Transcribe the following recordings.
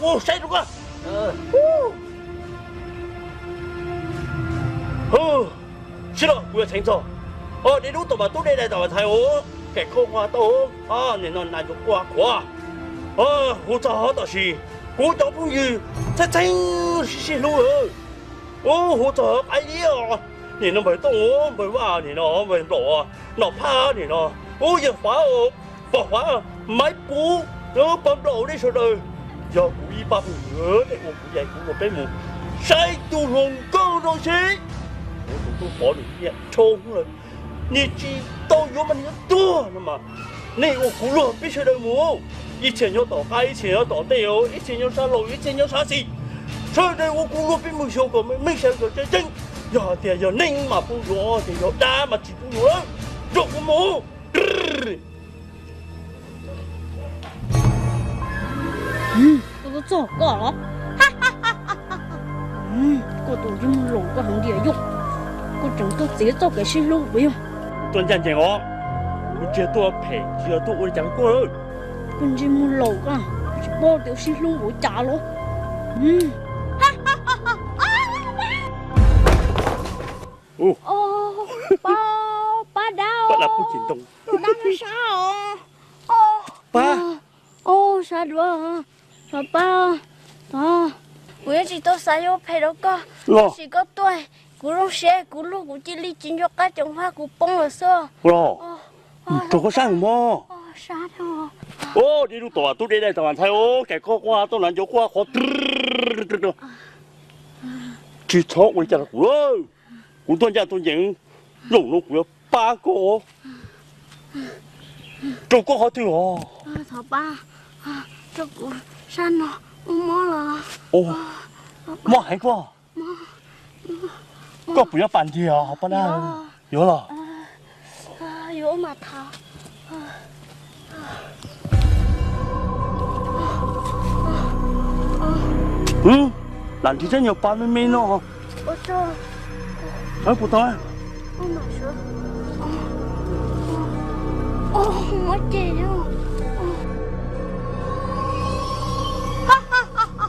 我谁如果？好，是了，我要清楚。哦，你如果嘛都你来台台哦，给空话都啊，你那那就挂挂。哦，我早倒是，我找朋友在真是路了。哦，我早哎呀，你那没动我，没话你那没落，哪怕你那，我也花哦，不花买布，然帮到你说的，要故意把朋友的我不也我被我晒都红高东西，我都跑你也冲了，你知道有么你多了嘛？你我古罗必须得摸，以前要打街，以前要打地哦，以前要杀路，以前要杀事。所以我古罗并冇想过没想过真正，呀啲要拧嘛不弱，啲要打嘛只不弱，弱我冇。我都做过了，我都用龙个行的用，我整个节奏给是路不用。端正正我只多皮，只多我讲过了。跟住冇路噶，波掉是路冇炸咯。哦，爸到。爸那不行动。那个啥哦？爸。哦，啥子啊？爸啊！我一直都使咗皮到個，是個對，古龍寫古路古啲呢轉咗家種花古崩了嗦。咯，做個生麼？哦，啥的哦？哦，你都大都你嚟台灣睇哦，其實我都難做瓜可，最初我就古咯，古多人都影，龍龍古有8個，做個好啲哦。頭爸，這個山咯，我摸了。哦，摸還過，個不要半天啊，好不啦？有了。有嘛頭。藍天真有8妹妹咯。我做。哎，不對。我買咗。我這樣。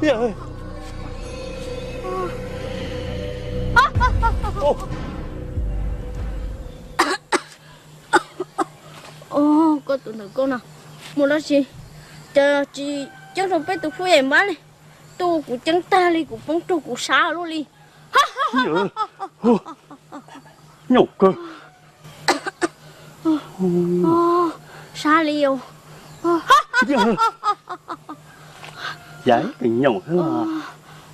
耶！哦，có tụi nó con nào, một là gì, chờ chị chắc rồi bé tụi phu em bán đi, tụi của chân ta đi, của phong tụi của xa luôn đi, nhổ cơ, xa liều, giấy thì nhổ thế mà,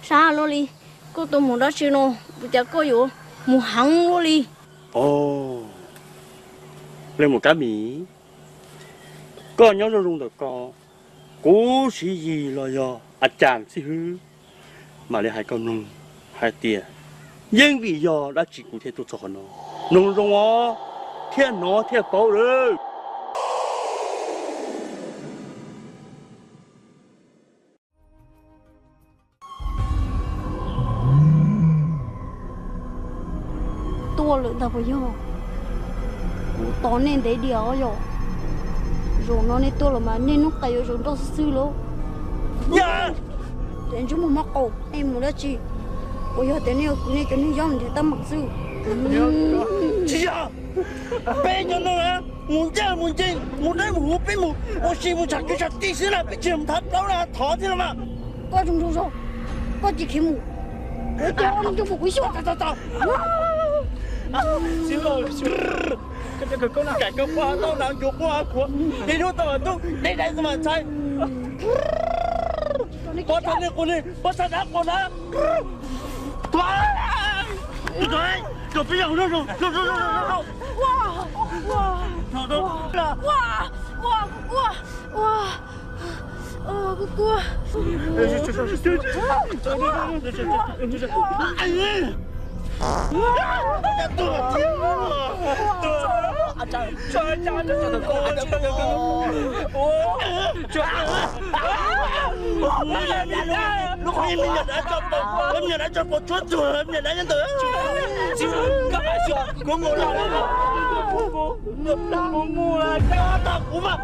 xa luôn đi, có tụi một đó xíu nó, bây giờ có vụ một hăng luôn đi, lên một cá mì, có nhớ rồi được có, cố sĩ gì rồi giờ, chàng sĩ hư, mà lại hai con nung, hai tia, nhưng vì giờ đã chỉ cụ thể tôi cho nó, nung rồi nó thiên bảo rồi. tua lượng ta phải vô, tao nên để điều rồi, rồi nó nên tua là mà nên nó cày rồi nó sư luôn. Dạ. Đến chúng mình mắc cổ, em muốn là gì? Bây giờ đến đây cũng nên cái này giống thì ta mặc sư. Dạ. Bây giờ nó là muốn chơi muốn đấy muốn biết muốn xin muốn chặt cái chặt tí xíu là bị chìm thắt đó là thỏ thế mà. Có chúng rồi, có chỉ kiếm mù. Ủa cho anh cho một quý số. Tao. Xíu rồi. Cái con nào cải cơ qua tao nào vô qua của đi đâu tao đây mà sai. Bắt thằng này con đi, bắt thằng đó con đó. Rồi bây giờ rồi. Cua. Em nhà đã cho một chút rồi, em nhà đã nhân tử. Các bạn chưa? Có ngủ lại đây rồi. Ngủ là cho tao cũng mà.